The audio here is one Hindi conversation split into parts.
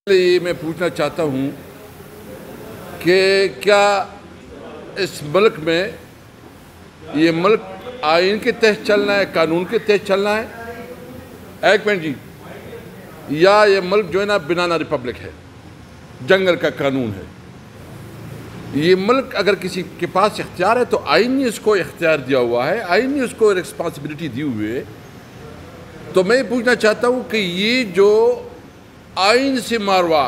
ये मैं पूछना चाहता हूँ कि क्या इस मुल्क में ये मुल्क आइन के तहत चलना है, कानून के तहत चलना है? एक मिनट जी, या ये मुल्क जो है ना बनाना रिपब्लिक है, जंगल का कानून है। ये मुल्क अगर किसी के पास इख्तियार है तो आइन ने इसको इख्तियार दिया हुआ है, आइन ने उसको रिस्पॉन्सिबिलिटी दी हुई है। तो मैं पूछना चाहता हूँ कि ये जो आइन से मारवा,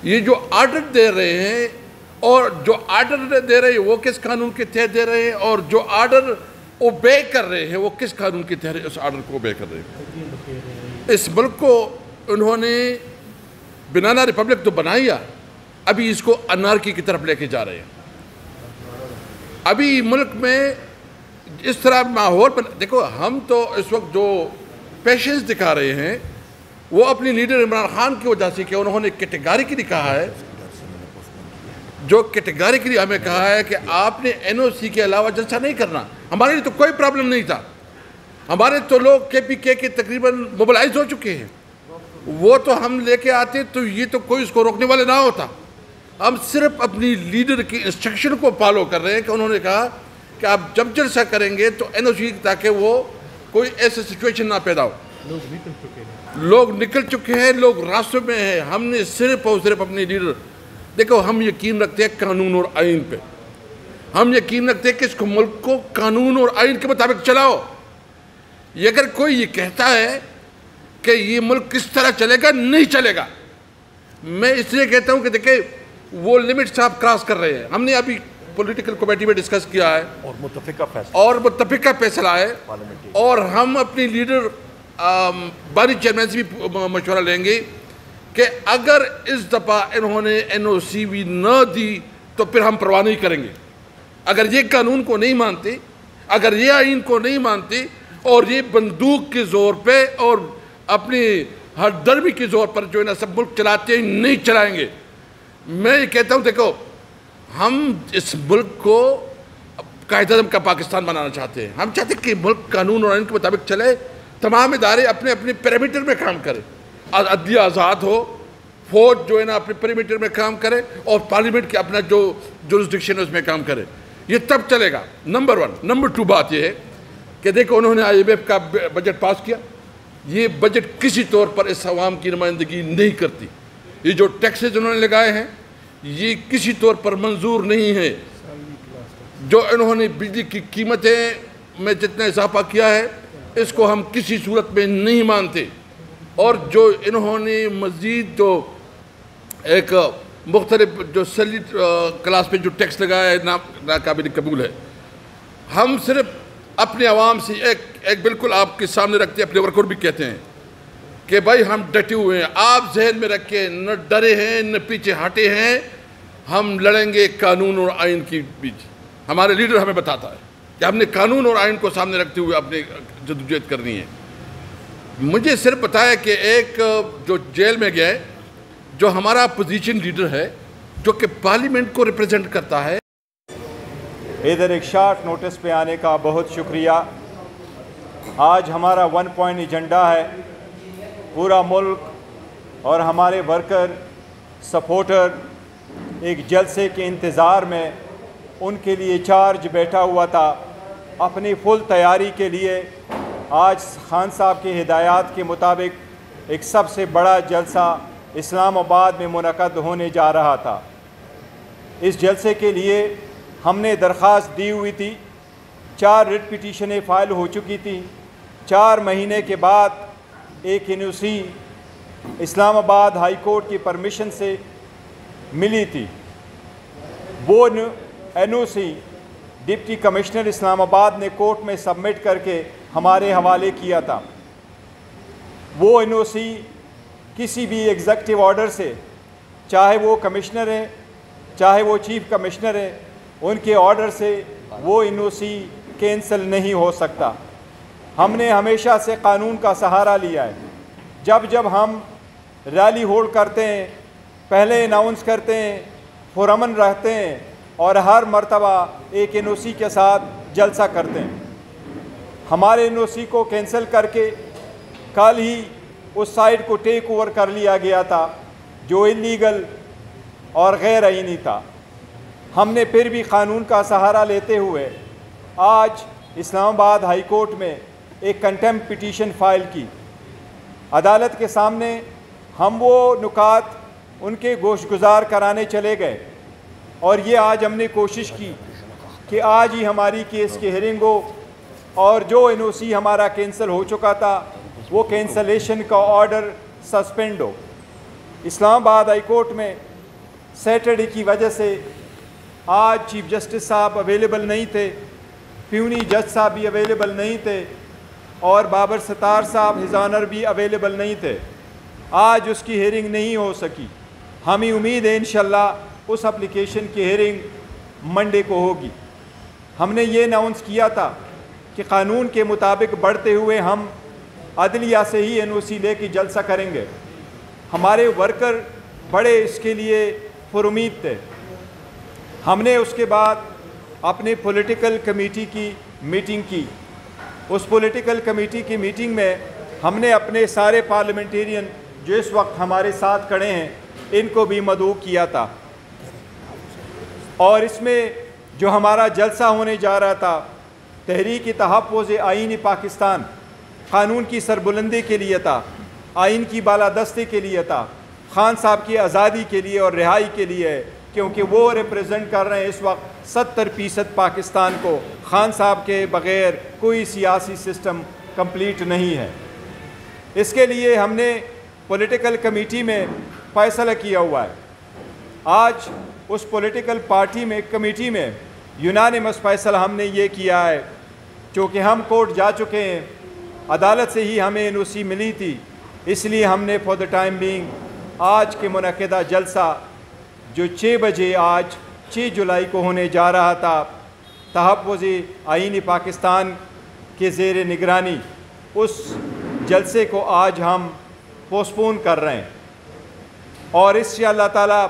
ये जो आर्डर दे रहे हैं और जो आर्डर दे रहे हैं वो किस कानून के तहत दे रहे हैं, और जो आर्डर ओबे कर रहे हैं वो किस कानून के तहत उस आर्डर को ओबे कर रहे हैं? इस मुल्क को उन्होंने बनाना रिपब्लिक तो बनाया, अभी इसको अनार्की की तरफ लेके जा रहे हैं। अभी मुल्क में इस तरह माहौल पर देखो, हम तो इस वक्त जो पेशेंस दिखा रहे हैं वो अपनी लीडर इमरान खान की वजह से, कि उन्होंने कैटेगरिकली कहा है, जो कैटेगरिकली हमें कहा है कि आपने एनओसी के अलावा जलसा नहीं करना। हमारे लिए तो कोई प्रॉब्लम नहीं था, हमारे तो लोग केपीके के तकरीबन मोबिलाइज हो चुके हैं, वो तो हम लेके आते तो ये तो कोई उसको रोकने वाले ना होता। हम सिर्फ अपनी लीडर की इंस्ट्रक्शन को फॉलो कर रहे हैं कि उन्होंने कहा कि आप जब जलसा करेंगे तो एनओसी, ताकि वो कोई ऐसा सिचुएशन ना पैदा हो। लोग निकल चुके हैं, लोग रास्तों में हैं। हमने सिर्फ और सिर्फ अपनी लीडर, देखो हम यकीन रखते हैं कानून और आइन पे, हम यकीन रखते हैं कि इसको मुल्क को कानून और आइन के मुताबिक चलाओ। ये अगर कोई ये कहता है कि ये मुल्क किस तरह चलेगा, नहीं चलेगा। मैं इसलिए कहता हूँ कि देखे वो लिमिट्स आप क्रॉस कर रहे हैं। हमने अभी पॉलिटिकल कमेटी में डिस्कस किया है और मुत्तफिका फैसला है, और हम अपनी लीडर बारी चेयरमैन से भी मशवरा लेंगे कि अगर इस दफ़ा इन्होंने एनओसी भी न दी तो फिर हम परवाह नहीं करेंगे। अगर ये कानून को नहीं मानते, अगर ये आइन को नहीं मानते, और ये बंदूक के ज़ोर पे और अपनी हरदर्मी के ज़ोर पर जो है ना सब मुल्क चलाते हैं, नहीं चलाएंगे। मैं ये कहता हूँ, देखो हम इस मुल्क को कायदे-ए-आज़म का पाकिस्तान बनाना चाहते हैं। हम चाहते हैं कि मुल्क कानून और आइन के मुताबिक चले, तमाम इदारे अपने अपने पैरामीटर में काम करें, अदलिया आज़ाद हो, फौज जो है ना अपने पैरामीटर में काम करे, और पार्लियामेंट के अपना जो जुरिस्डिक्शन है उसमें काम करे। ये तब चलेगा, नंबर वन। नंबर टू बात ये है कि देखो उन्होंने IMF का बजट पास किया, ये बजट किसी तौर पर इस अवाम की नुमाइंदगी नहीं करती। ये जो टैक्सेज उन्होंने लगाए हैं ये किसी तौर पर मंजूर नहीं है। जो इन्होंने बिजली की कीमतें में जितना इजाफा किया है इसको हम किसी सूरत में नहीं मानते, और जो इन्होंने मज़ीद जो एक मुख्तलिफ जो सैलरी क्लास पे जो टैक्स लगाया है नाकाबिल कबूल है। हम सिर्फ अपने आवाम से एक बिल्कुल आपके सामने रखते हैं, अपने वर्कर भी कहते हैं कि भाई हम डटे हुए हैं। आप जहन में रखें, न डरे हैं न पीछे हटे हैं, हम लड़ेंगे कानून और आइन के बीच। हमारे लीडर हमें बताता है कि हमने कानून और आइन को सामने रखते हुए अपनी जद्दोजहद करनी है। मुझे सिर्फ पता है कि एक जो जेल में गया है, जो हमारा अपोजिशन लीडर है, जो कि पार्लियामेंट को रिप्रेजेंट करता है। इधर एक शार्ट नोटिस पे आने का बहुत शुक्रिया। आज हमारा 1 पॉइंट एजेंडा है। पूरा मुल्क और हमारे वर्कर सपोर्टर एक जलसे के इंतज़ार में, उनके लिए चार्ज बैठा हुआ था। अपनी फुल तैयारी के लिए आज खान साहब की हिदायत के मुताबिक एक सबसे बड़ा जलसा इस्लामाबाद में मुनक़द होने जा रहा था। इस जलसे के लिए हमने दरख्वास्त दी हुई थी, 4 रिट पिटीशनें फ़ाइल हो चुकी थी। 4 महीने के बाद एक एनओसी इस्लामाबाद हाई कोर्ट की परमिशन से मिली थी। वो एनओसी डिप्टी कमिश्नर इस्लामाबाद ने कोर्ट में सबमिट करके हमारे हवाले किया था। वो एनओसी किसी भी एग्जीक्यूटिव ऑर्डर से, चाहे वो कमिश्नर हैं चाहे वो चीफ कमिश्नर हैं, उनके ऑर्डर से वो एनओसी कैंसिल नहीं हो सकता। हमने हमेशा से कानून का सहारा लिया है। जब जब हम रैली होल्ड करते हैं, पहले अनाउंस करते हैं, पुरअमन रहते हैं, और हर मर्तबा एक एनओसी के साथ जलसा करते हैं। हमारे एनओसी को कैंसिल करके कल ही उस साइट को टेक ओवर कर लिया गया था जो इलीगल और गैर आईनी था। हमने फिर भी क़ानून का सहारा लेते हुए आज इस्लामाबाद हाई कोर्ट में एक कंटेम्प्ट पिटीशन फ़ाइल की। अदालत के सामने हम वो नुकात उनके गोशगुजार कराने चले गए और ये आज हमने कोशिश की कि आज ही हमारी केस की हियरिंग हो और जो NOC हमारा कैंसिल हो चुका था वो कैंसलेशन का ऑर्डर सस्पेंड हो। इस्लामाबाद हाई कोर्ट में सैटरडे की वजह से आज चीफ जस्टिस साहब अवेलेबल नहीं थे, प्यूनी जज साहब भी अवेलेबल नहीं थे और बाबर सत्तार साहब हिज ऑनर भी अवेलेबल नहीं थे। आज उसकी हियरिंग नहीं हो सकी। हमें उम्मीद है इंशाल्लाह उस एप्लीकेशन की हियरिंग मंडे को होगी। हमने ये अनाउंस किया था कि क़ानून के मुताबिक बढ़ते हुए हम अदलिया से ही NOC लेके जलसा करेंगे। हमारे वर्कर बड़े इसके लिए पुरुमीद थे। हमने उसके बाद अपने पॉलिटिकल कमेटी की मीटिंग की। उस पॉलिटिकल कमेटी की मीटिंग में हमने अपने सारे पार्लियामेंटेरियन जो इस वक्त हमारे साथ खड़े हैं इनको भी मदऊ किया था और इसमें जो हमारा जलसा होने जा रहा था तहरीक तहफ़्फ़ुज़ आईन पाकिस्तान, क़ानून की सरबुलंदी के लिए था, आइन की बालादस्ती के लिए था, खान साहब की आज़ादी के लिए और रिहाई के लिए है, क्योंकि वो रिप्रेजेंट कर रहे हैं इस वक्त 70% पाकिस्तान को। खान साहब के बग़ैर कोई सियासी सिस्टम कंप्लीट नहीं है। इसके लिए हमने पॉलिटिकल कमेटी में फ़ैसला किया हुआ है। आज उस पॉलिटिकल पार्टी में कमेटी में यूनानिमस फ़ैसला हमने ये किया है, क्योंकि हम कोर्ट जा चुके हैं, अदालत से ही हमें NOC मिली थी, इसलिए हमने फॉर द टाइम बीइंग आज के मुनक़िदा जलसा जो 6 बजे आज 6 जुलाई को होने जा रहा था तहफ़्फ़ुज़ आईन पाकिस्तान के ज़ेर निगरानी, उस जलसे को आज हम पोस्टपोन कर रहे हैं और इंशाअल्लाह ताला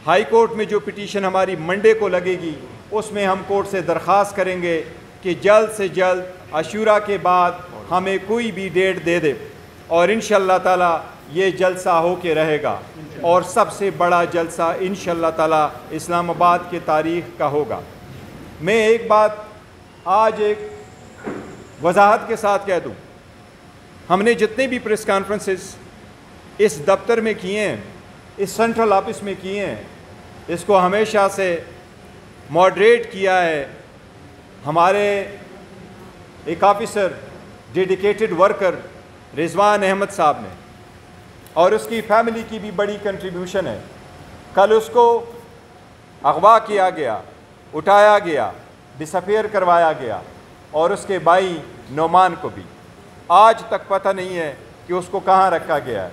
हाई कोर्ट में जो पिटीशन हमारी मंडे को लगेगी उसमें हम कोर्ट से दरख्वास्त करेंगे कि जल्द से जल्द अशूरा के बाद हमें कोई भी डेट दे दे और इंशाअल्लाह ताला ये जलसा हो के रहेगा और सबसे बड़ा जलसा इंशाअल्लाह ताला इस्लामाबाद के तारीख़ का होगा। मैं एक बात आज एक वजाहत के साथ कह दूँ, हमने जितने भी प्रेस कॉन्फ्रेंसेस इस दफ्तर में किए हैं, इस सेंट्रल ऑफिस में किए हैं, इसको हमेशा से मॉडरेट किया है हमारे एक officer dedicated worker Rizwan Ahmed साहब ने और उसकी फैमिली की भी बड़ी कंट्रीब्यूशन है। कल उसको अगवा किया गया, उठाया गया, डिसअपेयर करवाया गया और उसके भाई नोमान को भी आज तक पता नहीं है कि उसको कहाँ रखा गया है।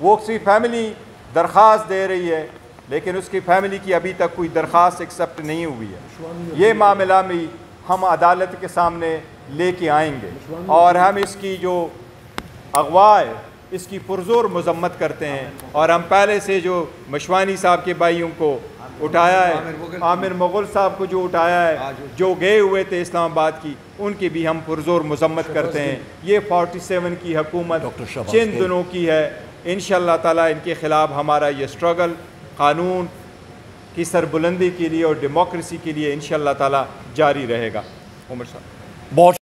वो उसकी फैमिली दरख्वास्त दे रही है लेकिन उसकी फैमिली की अभी तक कोई दरख्वास्त एक्सेप्ट नहीं हुई है। ये मामला भी हम अदालत के सामने लेके आएंगे और हम इसकी जो अगवा है इसकी पुरजोर मजम्मत करते हैं और हम पहले से जो मशवानी साहब के भाइयों को उठाया है, आमिर मुग़ल साहब को जो उठाया है, जो गए हुए थे इस्लामाबाद की, उनकी भी हम पुरजोर मजम्मत करते हैं। ये 47 की हुकूमत चंद दिनों की है। इंशाअल्लाह ताला इनके ख़िलाफ़ हमारा ये स्ट्रगल क़ानून की सरबुलंदी के लिए और डेमोक्रेसी के लिए इंशाअल्लाह ताला जारी रहेगा। उमर साहब बहुत